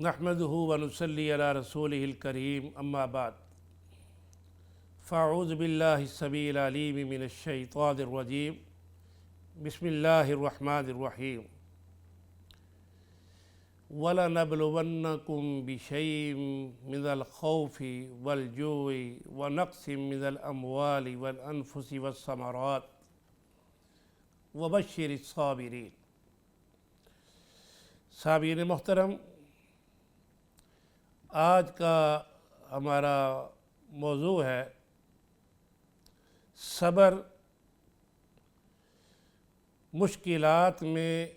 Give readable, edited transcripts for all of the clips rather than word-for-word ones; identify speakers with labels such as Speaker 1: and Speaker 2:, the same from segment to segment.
Speaker 1: نحمدہ ونصلی علی رسولہ الکریم اما بعد فاعوذ باللہ السمیع العلیم من الشیطان الرجیم بسم اللہ الرحمن الرحیم وَلَنَبْلُوَنَّكُمْ بِشَيْءٍ مِّنَ الْخَوْفِ وَالْجُوعِ وَنَقْصٍ مِّنَ الْأَمْوَالِ وَالْأَنفُسِ وَالثَّمَرَاتِ وَبَشِّرِ الصَّابِرِينَ۔ سامعین محترم، آج کا ہمارا موضوع ہے صبر، مشکلات میں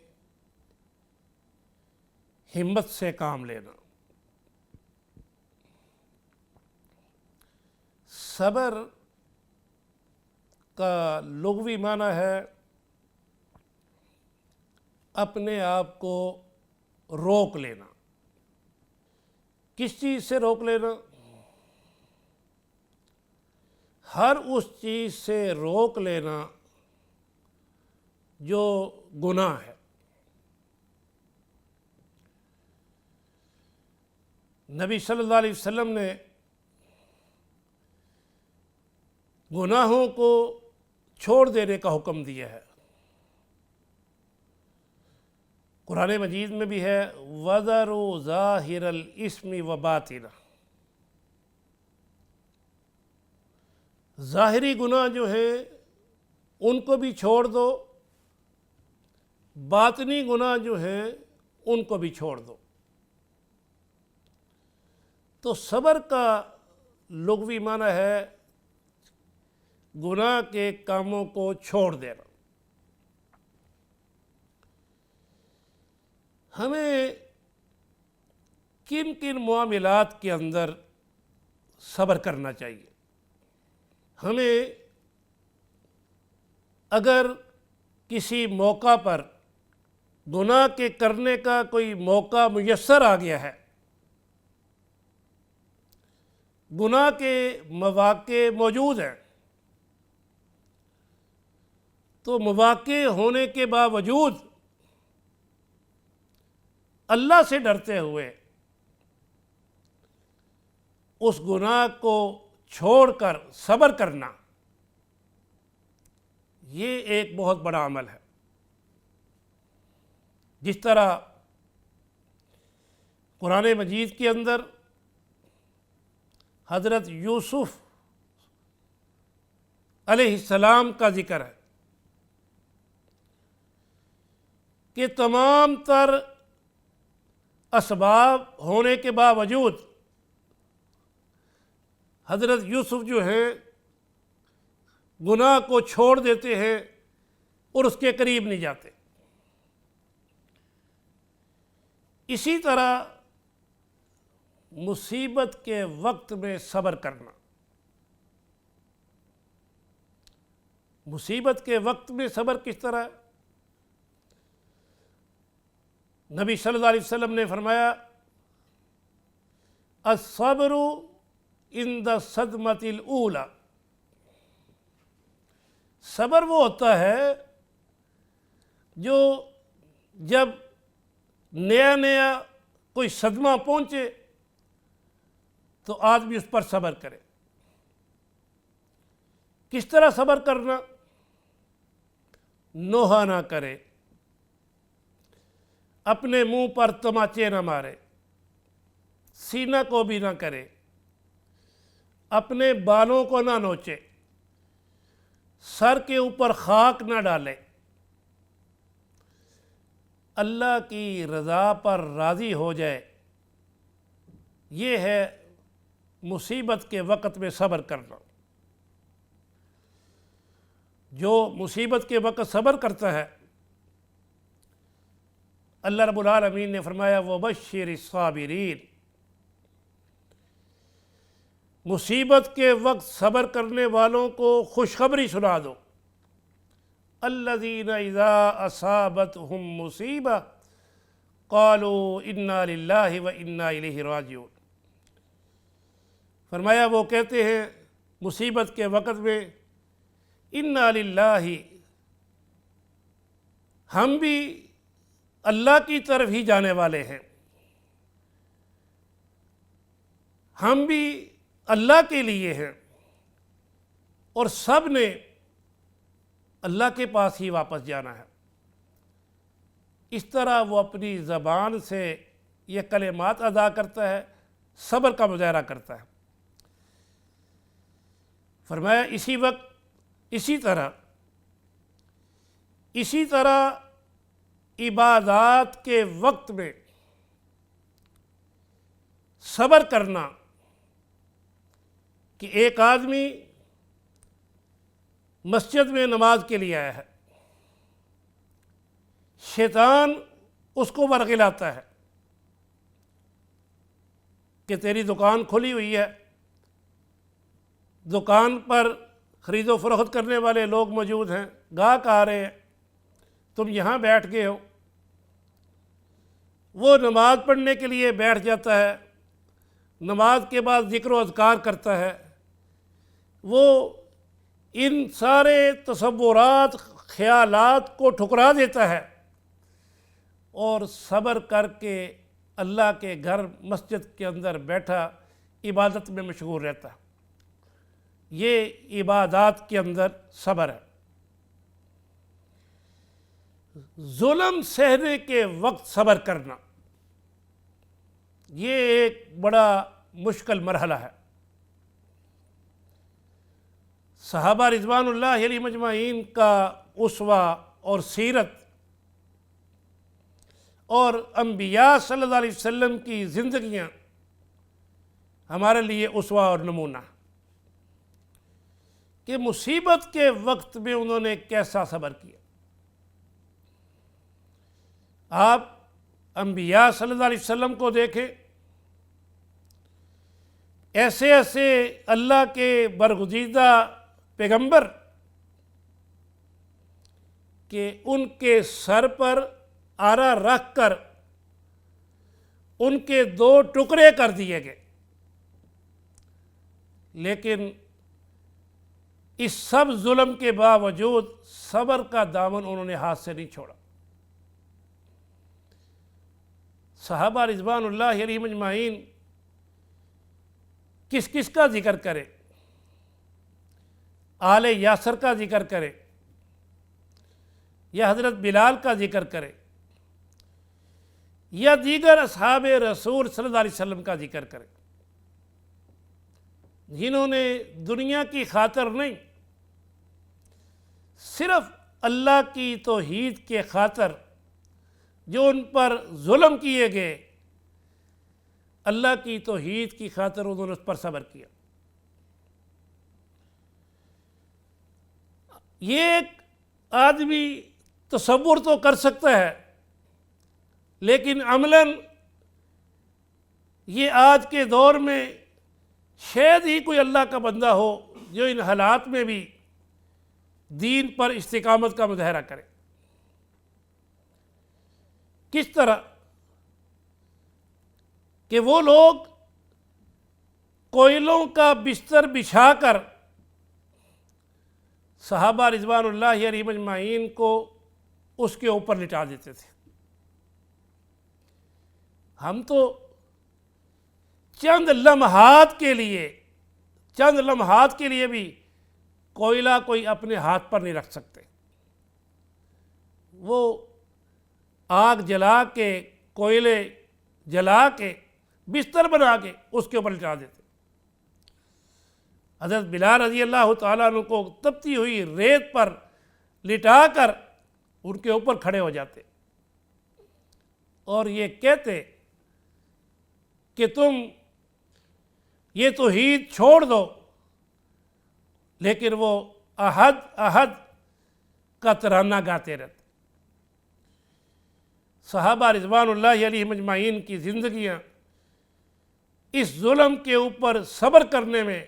Speaker 1: ہمت سے کام لینا۔ صبر کا لغوی معنی ہے اپنے آپ کو روک لینا۔ کس چیز سے روک لینا؟ ہر اس چیز سے روک لینا جو گناہ ہے۔ نبی صلی اللہ علیہ وسلم نے گناہوں کو چھوڑ دینے کا حکم دیا ہے۔ قرآن مجید میں بھی ہے وَذَرُوا ظَاهِرَ الْإِثْمِ وَبَاطِنَهُ۔ ظاہری گناہ جو ہیں ان کو بھی چھوڑ دو، باطنی گناہ جو ہیں ان کو بھی چھوڑ دو۔ تو صبر کا لغوی معنی ہے گناہ کے کاموں کو چھوڑ دینا۔ ہمیں کن کن معاملات کے اندر صبر کرنا چاہیے؟ ہمیں اگر کسی موقع پر گناہ کے کرنے کا کوئی موقع میسر آ گیا ہے، گناہ کے مواقع موجود ہیں، تو مواقع ہونے کے باوجود اللہ سے ڈرتے ہوئے اس گناہ کو چھوڑ کر صبر کرنا، یہ ایک بہت بڑا عمل ہے۔ جس طرح قرآن مجید کے اندر حضرت یوسف علیہ السلام کا ذکر ہے کہ تمام تر اسباب ہونے کے باوجود حضرت یوسف جو ہیں گناہ کو چھوڑ دیتے ہیں اور اس کے قریب نہیں جاتے۔ اسی طرح مصیبت کے وقت میں صبر کرنا۔ مصیبت کے وقت میں صبر کس طرح؟ نبی صلی اللہ علیہ وسلم نے فرمایا الصبر عند الصدمۃ الاولی۔ صبر وہ ہوتا ہے جو جب نیا نیا کوئی صدمہ پہنچے تو آدمی اس پر صبر کرے۔ کس طرح صبر کرنا؟ نوحہ نہ کرے، اپنے منہ پر تماچے نہ مارے، سینہ کو بھی نہ کرے، اپنے بالوں کو نہ نوچے، سر کے اوپر خاک نہ ڈالے، اللہ کی رضا پر راضی ہو جائے۔ یہ ہے مصیبت کے وقت میں صبر کرنا۔ جو مصیبت کے وقت صبر کرتا ہے، اللہ رب العالمین نے فرمایا وَبَشِّرِ الصَّابِرِينَ۔ مصیبت کے وقت صبر کرنے والوں کو خوشخبری سنا دو۔ الَّذِينَ إِذَا أَصَابَتْهُمْ مُصِيبَةٌ قَالُوا إِنَّا لِلَّهِ وَإِنَّا إِلَيْهِ رَاجِعُونَ۔ فرمایا وہ کہتے ہیں مصیبت کے وقت میں اِنَّا لِلَّهِ، ہم بھی اللہ کی طرف ہی جانے والے ہیں، ہم بھی اللہ کے لیے ہیں اور سب نے اللہ کے پاس ہی واپس جانا ہے۔ اس طرح وہ اپنی زبان سے یہ کلمات ادا کرتا ہے، صبر کا مظاہرہ کرتا ہے۔ فرمایا اسی طرح عبادات کے وقت میں صبر کرنا، کہ ایک آدمی مسجد میں نماز کے لیے آیا ہے، شیطان اس کو ورغلاتا ہے کہ تیری دکان کھلی ہوئی ہے، دکان پر خرید و فروخت کرنے والے لوگ موجود ہیں، گاہک آ رہے ہیں، تم یہاں بیٹھ گئے ہو۔ وہ نماز پڑھنے کے لیے بیٹھ جاتا ہے، نماز کے بعد ذکر و اذکار کرتا ہے، وہ ان سارے تصورات خیالات کو ٹھکرا دیتا ہے اور صبر کر کے اللہ کے گھر مسجد کے اندر بیٹھا عبادت میں مشغول رہتا ہے۔ یہ عبادات کے اندر صبر ہے۔ ظلم سہنے کے وقت صبر کرنا، یہ ایک بڑا مشکل مرحلہ ہے۔ صحابہ رضوان اللہ علیہ مجمعین کا اسوہ اور سیرت اور انبیاء صلی اللہ علیہ وسلم کی زندگیاں ہمارے لیے اسوہ اور نمونہ، کہ مصیبت کے وقت میں انہوں نے کیسا صبر کیا۔ آپ انبیاء صلی اللہ علیہ وسلم کو دیکھیں، ایسے ایسے اللہ کے برگزیدہ پیغمبر کہ ان کے سر پر آرا رکھ کر ان کے 2 ٹکڑے کر دیے گئے، لیکن اس سب ظلم کے باوجود صبر کا دامن انہوں نے ہاتھ سے نہیں چھوڑا۔ صحابہ رضوان اللہ علیہ مجمعین کس کس کا ذکر کرے؟ آل یاسر کا ذکر کرے یا حضرت بلال کا ذکر کرے یا دیگر اصحاب رسول صلی اللہ علیہ وسلم کا ذکر کرے، جنہوں نے دنیا کی خاطر نہیں، صرف اللہ کی توحید کے خاطر جو ان پر ظلم کیے گئے، اللہ کی توحید کی خاطر انہوں نے اس پر صبر کیا۔ یہ ایک آدمی تصور تو کر سکتا ہے، لیکن عملاً یہ آج کے دور میں شاید ہی کوئی اللہ کا بندہ ہو جو ان حالات میں بھی دین پر استقامت کا مظاہرہ کرے۔ کس طرح کہ وہ لوگ کوئلوں کا بستر بچھا کر صحابہ رضوان اللہ علیہ مجمعین کو اس کے اوپر لٹا دیتے تھے۔ ہم تو چند لمحات کے لیے بھی کوئلہ کوئی اپنے ہاتھ پر نہیں رکھ سکتے، وہ آگ جلا کے، کوئلے جلا کے، بستر بنا کے اس کے اوپر لٹا دیتے۔ حضرت بلال رضی اللہ تعالیٰ عنہ کو تپتی ہوئی ریت پر لٹا کر ان کے اوپر کھڑے ہو جاتے اور یہ کہتے کہ تم یہ توحید چھوڑ دو، لیکن وہ احد احد کا ترانہ گاتے رہتے۔ صحابہ رضوان اللہ علیہ مجمعین کی زندگیاں اس ظلم کے اوپر صبر کرنے میں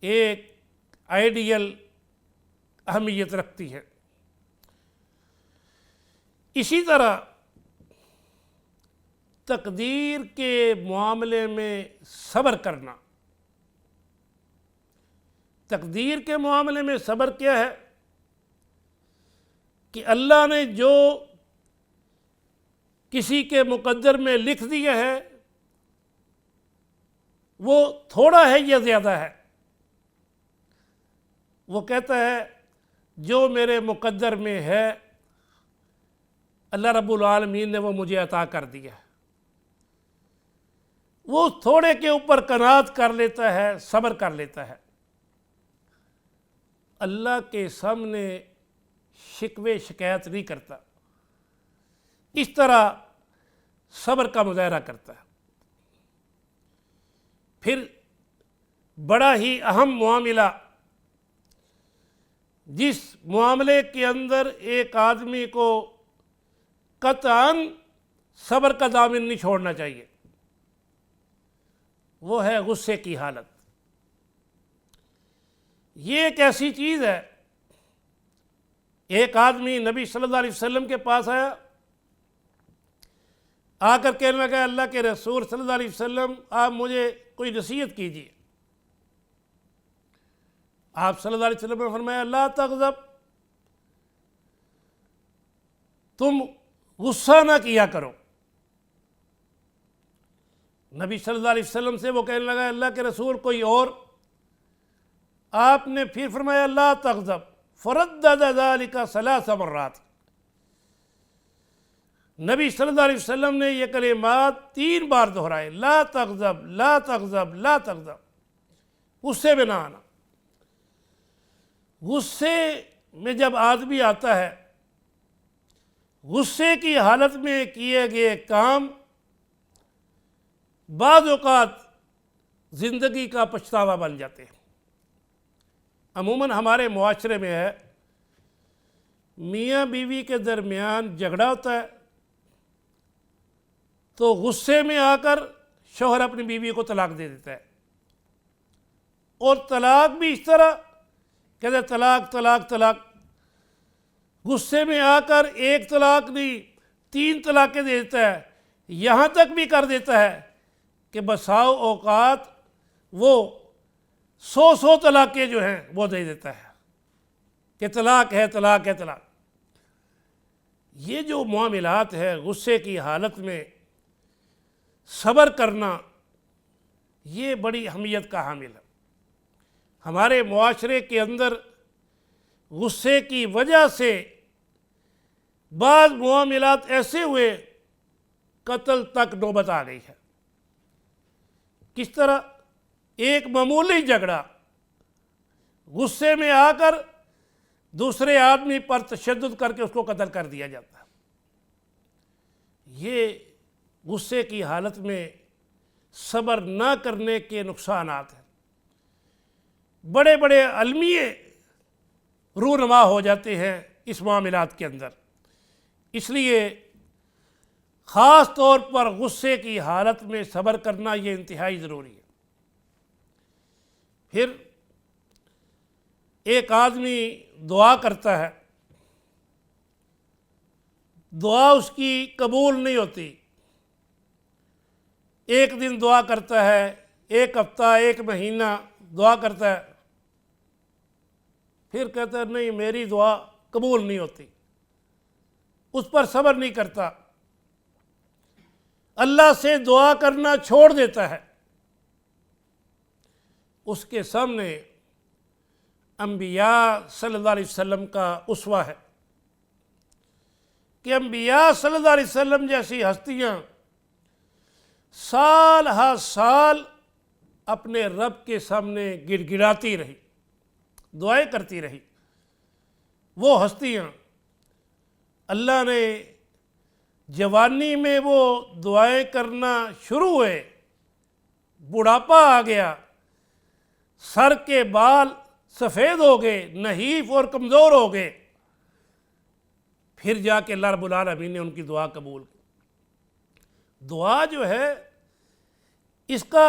Speaker 1: ایک آئیڈیل اہمیت رکھتی ہے۔ اسی طرح تقدیر کے معاملے میں صبر کرنا۔ تقدیر کے معاملے میں صبر کیا ہے کہ اللہ نے جو کسی کے مقدر میں لکھ دیا ہے وہ تھوڑا ہے یا زیادہ ہے؟ وہ کہتا ہے جو میرے مقدر میں ہے اللہ رب العالمین نے وہ مجھے عطا کر دیا. وہ تھوڑے کے اوپر قناعت کر لیتا ہے، صبر کر لیتا ہے. اللہ کے سامنے شکوے شکایت نہیں کرتا، اس طرح صبر کا مظاہرہ کرتا ہے. پھر بڑا ہی اہم معاملہ، جس معاملے کے اندر ایک آدمی کو قطعاً صبر کا دامن نہیں چھوڑنا چاہیے، وہ ہے غصے کی حالت. یہ ایک ایسی چیز ہے، ایک آدمی نبی صلی اللہ علیہ وسلم کے پاس آیا، آ کر کہنے لگا اللہ کے رسول صلی اللہ علیہ وسلم آپ مجھے کوئی نصیحت کیجیے. آپ صلی اللہ علیہ وسلم نے فرمایا لا تغضب، تم غصہ نہ کیا کرو. نبی صلی اللہ علیہ وسلم سے وہ کہنے لگا اللہ کے رسول کوئی اور؟ آپ نے پھر فرمایا لا تغضب، فردد ذلك 3 مرات. نبی صلی اللہ علیہ وسلم نے یہ کلمات 3 بار دہرائے، لا تغضب لا تغضب لا تغضب، غصے میں نہ آنا. غصے میں جب آدمی آتا ہے، غصے کی حالت میں کیے گئے کام بعض اوقات زندگی کا پچھتاوا بن جاتے ہیں. عموماً ہمارے معاشرے میں ہے، میاں بیوی کے درمیان جھگڑا ہوتا ہے تو غصے میں آ کر شوہر اپنی بیوی کو طلاق دے دیتا ہے، اور طلاق بھی اس طرح کہتے ہیں طلاق طلاق طلاق. غصے میں آ کر ایک طلاق نہیں 3 طلاقیں دے دیتا ہے، یہاں تک بھی کر دیتا ہے کہ بساؤ اوقات وہ 100 طلاقیں جو ہیں وہ دے دیتا ہے کہ طلاق ہے طلاق ہے طلاق. یہ جو معاملات ہے غصے کی حالت میں صبر کرنا، یہ بڑی اہمیت کا حامل ہے. ہمارے معاشرے کے اندر غصے کی وجہ سے بعض معاملات ایسے ہوئے قتل تک نوبت آ گئی ہے. کس طرح؟ ایک معمولی جھگڑا غصے میں آ کر دوسرے آدمی پر تشدد کر کے اس کو قتل کر دیا جاتا ہے. یہ غصے کی حالت میں صبر نہ کرنے کے نقصانات ہیں. بڑے بڑے علمیے رونما ہو جاتے ہیں اس معاملات کے اندر. اس لیے خاص طور پر غصے کی حالت میں صبر کرنا یہ انتہائی ضروری ہے. پھر ایک آدمی دعا کرتا ہے، دعا اس کی قبول نہیں ہوتی. ایک دن دعا کرتا ہے، ایک ہفتہ، ایک مہینہ دعا کرتا ہے، پھر کہتا ہے نہیں میری دعا قبول نہیں ہوتی. اس پر صبر نہیں کرتا، اللہ سے دعا کرنا چھوڑ دیتا ہے. اس کے سامنے انبیاء صلی اللہ علیہ وسلم کا اسوہ ہے کہ انبیاء صلی اللہ علیہ وسلم جیسی ہستیاں سال ہر سال اپنے رب کے سامنے گڑ گڑاتی رہی، دعائیں کرتی رہی. وہ ہستیاں اللہ نے جوانی میں وہ دعائیں کرنا شروع ہوئے، بڑھاپا آ گیا، سر کے بال سفید ہو گئے، نحیف اور کمزور ہو گئے، پھر جا کے اللہ رب العالمین نے ان کی دعا قبول کی. دعا جو ہے اس کا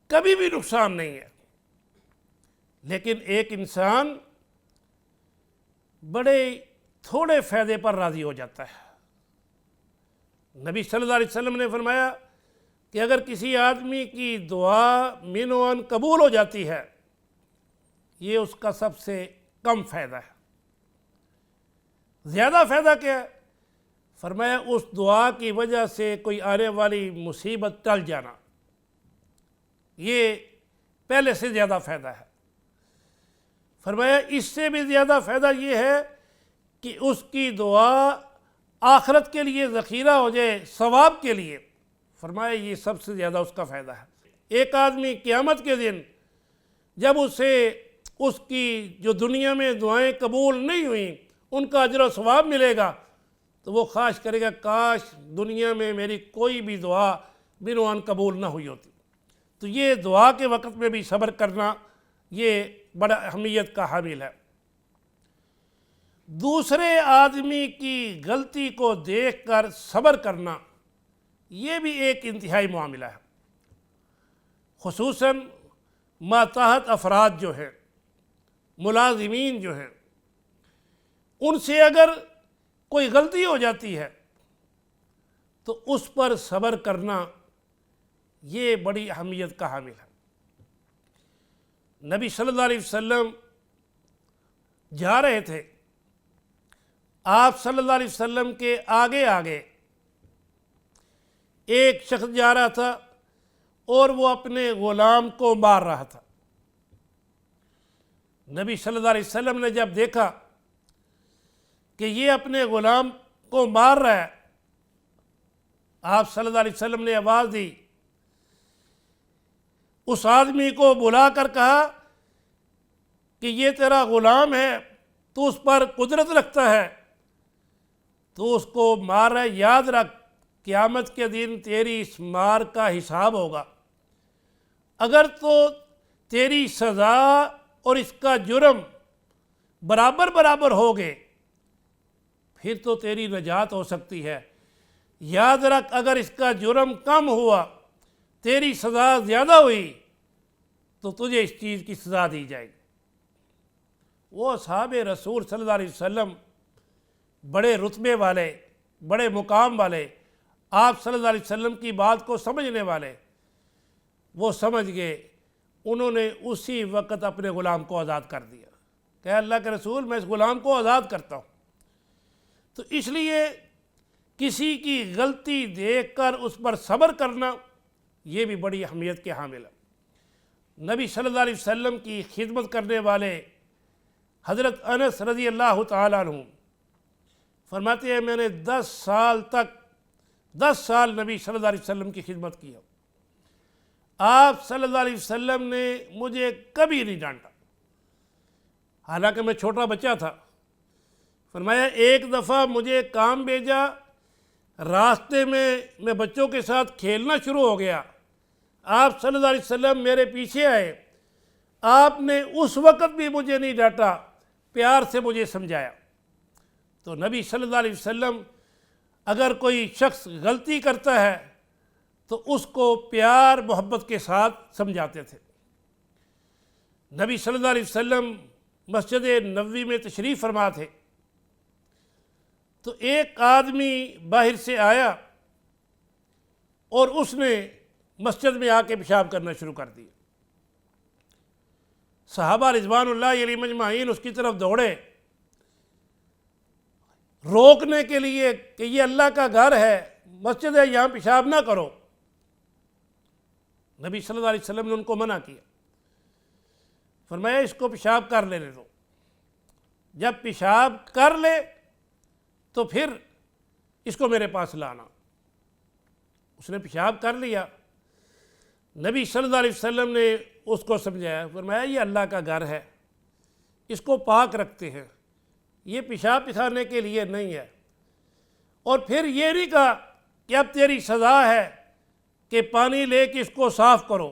Speaker 1: کبھی بھی نقصان نہیں ہے، لیکن ایک انسان بڑے تھوڑے فائدے پر راضی ہو جاتا ہے. نبی صلی اللہ علیہ وسلم نے فرمایا کہ اگر کسی آدمی کی دعا من و ان قبول ہو جاتی ہے، یہ اس کا سب سے کم فائدہ ہے. زیادہ فائدہ کیا ہے؟ فرمایا اس دعا کی وجہ سے کوئی آنے والی مصیبت ٹل جانا. یہ پہلے سے زیادہ فائدہ ہے۔ فرمایا اس سے بھی زیادہ فائدہ یہ ہے کہ اس کی دعا آخرت کے لیے ذخیرہ ہو جائے، ثواب کے لیے۔ فرمایا یہ سب سے زیادہ اس کا فائدہ ہے۔ ایک آدمی قیامت کے دن جب اسے اس کی جو دنیا میں دعائیں قبول نہیں ہوئیں ان کا اجر و ثواب ملے گا تو وہ خواہش کرے گا کاش دنیا میں میری کوئی بھی دعا بنوان قبول نہ ہوئی ہوتی۔ تو یہ دعا کے وقت میں بھی صبر کرنا یہ بڑا اہمیت کا حامل ہے۔ دوسرے آدمی کی غلطی کو دیکھ کر صبر کرنا یہ بھی ایک انتہائی معاملہ ہے، خصوصاً ماتحت افراد جو ہیں، ملازمین جو ہیں، ان سے اگر کوئی غلطی ہو جاتی ہے تو اس پر صبر کرنا یہ بڑی اہمیت کا حامل ہے۔ نبی صلی اللہ علیہ وسلم جا رہے تھے، آپ صلی اللہ علیہ وسلم کے آگے آگے ایک شخص جا رہا تھا اور وہ اپنے غلام کو مار رہا تھا۔ نبی صلی اللہ علیہ وسلم نے جب دیکھا کہ یہ اپنے غلام کو مار رہا ہے، آپ صلی اللہ علیہ وسلم نے آواز دی، اس آدمی کو بلا کر کہا کہ یہ تیرا غلام ہے، تو اس پر قدرت رکھتا ہے، تو اس کو مار رہا ہے، یاد رکھ قیامت کے دن تیری اس مار کا حساب ہوگا۔ اگر تو تیری سزا اور اس کا جرم برابر برابر ہو گئے پھر تو تیری نجات ہو سکتی ہے، یاد رکھ اگر اس کا جرم کم ہوا، تیری سزا زیادہ ہوئی تو تجھے اس چیز کی سزا دی جائے گی۔ وہ اصحاب رسول صلی اللہ علیہ وسلم بڑے رتبے والے، بڑے مقام والے، آپ صلی اللہ علیہ وسلم کی بات کو سمجھنے والے، وہ سمجھ گئے، انہوں نے اسی وقت اپنے غلام کو آزاد کر دیا کہ اللہ کے رسول میں اس غلام کو آزاد کرتا ہوں۔ تو اس لیے کسی کی غلطی دیکھ کر اس پر صبر کرنا یہ بھی بڑی اہمیت کے حامل ہے۔ نبی صلی اللہ علیہ وسلم کی خدمت کرنے والے حضرت انس رضی اللہ تعالیٰ عنہ فرماتے ہیں میں نے 10 سال نبی صلی اللہ علیہ وسلم کی خدمت کی ہے، آپ صلی اللہ علیہ وسلم نے مجھے کبھی نہیں ڈانٹا، حالانکہ میں چھوٹا بچہ تھا۔ فرمایا ایک دفعہ مجھے کام بھیجا، راستے میں بچوں کے ساتھ کھیلنا شروع ہو گیا، آپ صلی اللہ علیہ وسلم میرے پیچھے آئے، آپ نے اس وقت بھی مجھے نہیں ڈانٹا، پیار سے مجھے سمجھایا۔ تو نبی صلی اللہ علیہ وسلم اگر کوئی شخص غلطی کرتا ہے تو اس کو پیار محبت کے ساتھ سمجھاتے تھے۔ نبی صلی اللہ علیہ وسلم مسجد نبوی میں تشریف فرما تھے تو ایک آدمی باہر سے آیا اور اس نے مسجد میں آ کے پیشاب کرنا شروع کر دیا۔ صحابہ رضوان اللہ علیہم اجمعین اس کی طرف دوڑے روکنے کے لیے کہ یہ اللہ کا گھر ہے، مسجد ہے، یہاں پیشاب نہ کرو۔ نبی صلی اللہ علیہ وسلم نے ان کو منع کیا، فرمایا اس کو پیشاب کر لینے دو، جب پیشاب کر لے تو پھر اس کو میرے پاس لانا۔ اس نے پیشاب کر لیا، نبی صلی اللہ علیہ وسلم نے اس کو سمجھایا، فرمایا یہ اللہ کا گھر ہے، اس کو پاک رکھتے ہیں، یہ پیشاب پکھانے کے لیے نہیں ہے۔ اور پھر یہ نہیں کہا کہ اب تیری سزا ہے کہ پانی لے کے اس کو صاف کرو۔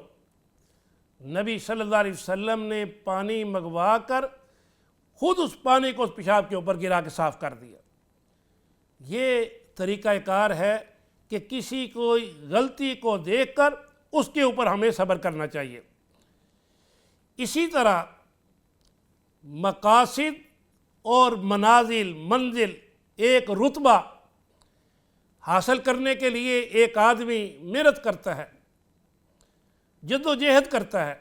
Speaker 1: نبی صلی اللہ علیہ وسلم نے پانی منگوا کر خود اس پانی کو اس پیشاب کے اوپر گرا کے صاف کر دیا۔ یہ طریقہ کار ہے کہ کسی کوئی غلطی کو دیکھ کر اس کے اوپر ہمیں صبر کرنا چاہیے۔ اسی طرح مقاصد اور منزل ایک رتبہ حاصل کرنے کے لیے ایک آدمی محنت کرتا ہے، جد و جہد کرتا ہے،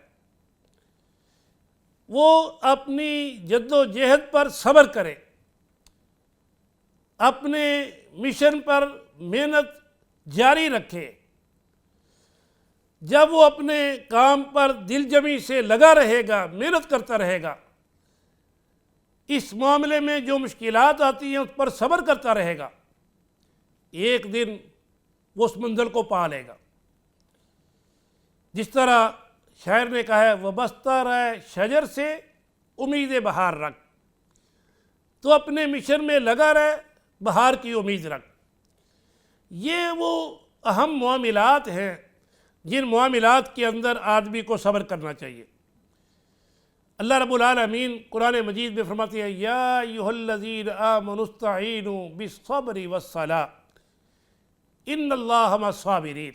Speaker 1: وہ اپنی جد و جہد پر صبر کرے، اپنے مشن پر محنت جاری رکھے۔ جب وہ اپنے کام پر دل جمی سے لگا رہے گا، محنت کرتا رہے گا، اس معاملے میں جو مشکلات آتی ہیں اس پر صبر کرتا رہے گا، ایک دن وہ اس منزل کو پا لے گا۔ جس طرح شاعر نے کہا ہے وابستہ رہے شجر سے امید بہار رکھ، تو اپنے مشن میں لگا رہے، بہار کی امید رکھ۔ یہ وہ اہم معاملات ہیں جن معاملات کے اندر آدمی کو صبر کرنا چاہیے۔ اللہ رب العالمین قرآن مجید میں فرماتی ہے یا ایھا الذین آمنوا استعینوا بالصبر والصلاۃ ان اللہ مع الصابرین،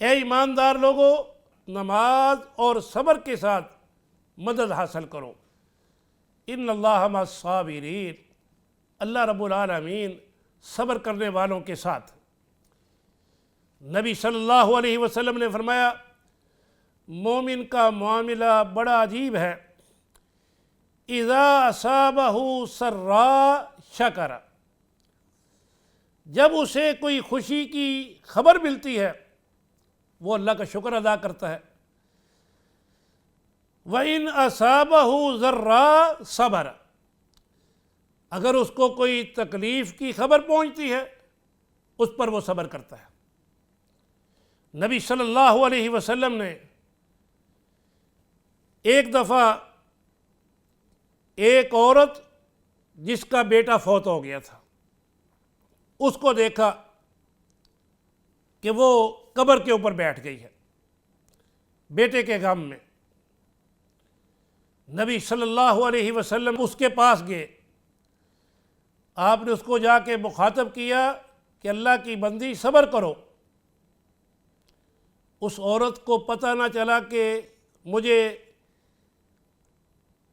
Speaker 1: اے ایماندار لوگو نماز اور صبر کے ساتھ مدد حاصل کرو، ان اللہ مع الصابرین، اللہ رب العالمین صبر کرنے والوں کے ساتھ۔ نبی صلی اللہ علیہ وسلم نے فرمایا مومن کا معاملہ بڑا عجیب ہے، اذا اصابہ سراء شکر، جب اسے کوئی خوشی کی خبر ملتی ہے وہ اللہ کا شکر ادا کرتا ہے، وَإِنْ أَصَابَهُ ضَرَّاء صَبَرَ، اگر اس کو کوئی تکلیف کی خبر پہنچتی ہے اس پر وہ صبر کرتا ہے۔ نبی صلی اللہ علیہ وسلم نے ایک دفعہ ایک عورت جس کا بیٹا فوت ہو گیا تھا اس کو دیکھا کہ وہ قبر کے اوپر بیٹھ گئی ہے بیٹے کے غم میں۔ نبی صلی اللہ علیہ وسلم اس کے پاس گئے، آپ نے اس کو جا کے مخاطب کیا کہ اللہ کی بندی صبر کرو۔ اس عورت کو پتہ نہ چلا کہ مجھے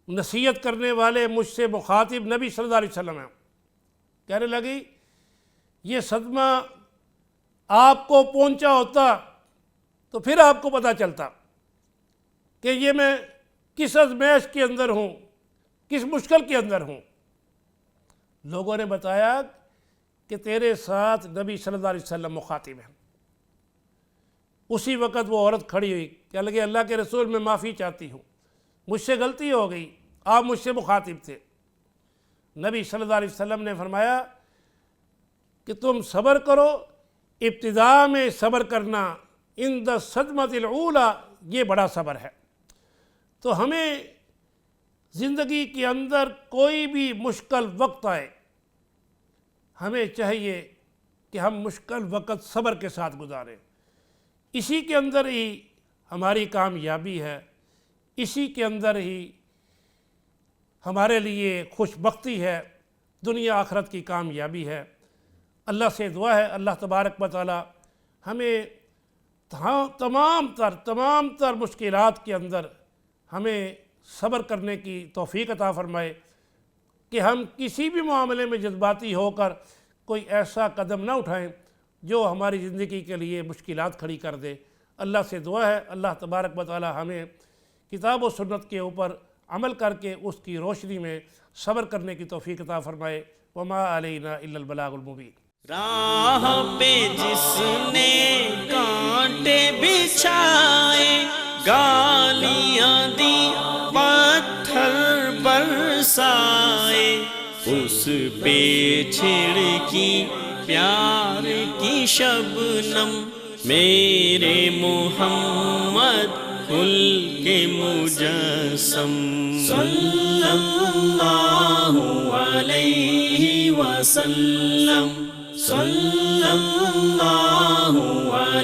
Speaker 1: نصیحت کرنے والے مجھ سے مخاطب نبی صلی اللہ علیہ وسلم ہیں۔ کہنے لگی یہ صدمہ آپ کو پہنچا ہوتا تو پھر آپ کو پتہ چلتا کہ یہ میں کس آزمائش کے اندر ہوں، کس مشکل کے اندر ہوں۔ لوگوں نے بتایا کہ تیرے ساتھ نبی صلی اللہ علیہ وسلم مخاطب ہیں۔ اسی وقت وہ عورت کھڑی ہوئی، کہنے لگی اللہ کے رسول میں معافی چاہتی ہوں، مجھ سے غلطی ہو گئی، آپ مجھ سے مخاطب تھے۔ نبی صلی اللہ علیہ وسلم نے فرمایا کہ تم صبر کرو، ابتداء میں صبر کرنا عند الصدمۃ الاولی، یہ بڑا صبر ہے۔ تو ہمیں زندگی کے اندر کوئی بھی مشکل وقت آئے، ہمیں چاہیے کہ ہم مشکل وقت صبر کے ساتھ گزاریں، اسی کے اندر ہی ہماری کامیابی ہے، اسی کے اندر ہی ہمارے لیے خوش بختی ہے، دنیا آخرت کی کامیابی ہے۔ اللہ سے دعا ہے اللہ تبارک و تعالی ہمیں تمام تر مشکلات کے اندر ہمیں صبر کرنے کی توفیق عطا فرمائے کہ ہم کسی بھی معاملے میں جذباتی ہو کر کوئی ایسا قدم نہ اٹھائیں جو ہماری زندگی کے لیے مشکلات کھڑی کر دے۔ اللہ سے دعا ہے اللہ تبارک و تعالی ہمیں کتاب و سنت کے اوپر عمل کر کے اس کی روشنی میں صبر کرنے کی توفیق عطا فرمائے۔ وما علینا الا البلاغ المبین۔
Speaker 2: راہ پہ جس نے کانٹے بچھائے، گالیاں دی پتھر برسائے، اس پہ چھڑکی پیار کی شبنم، میرے محمد کھل کے مجسم، صلی اللہ علیہ وسلم، صلی اللہ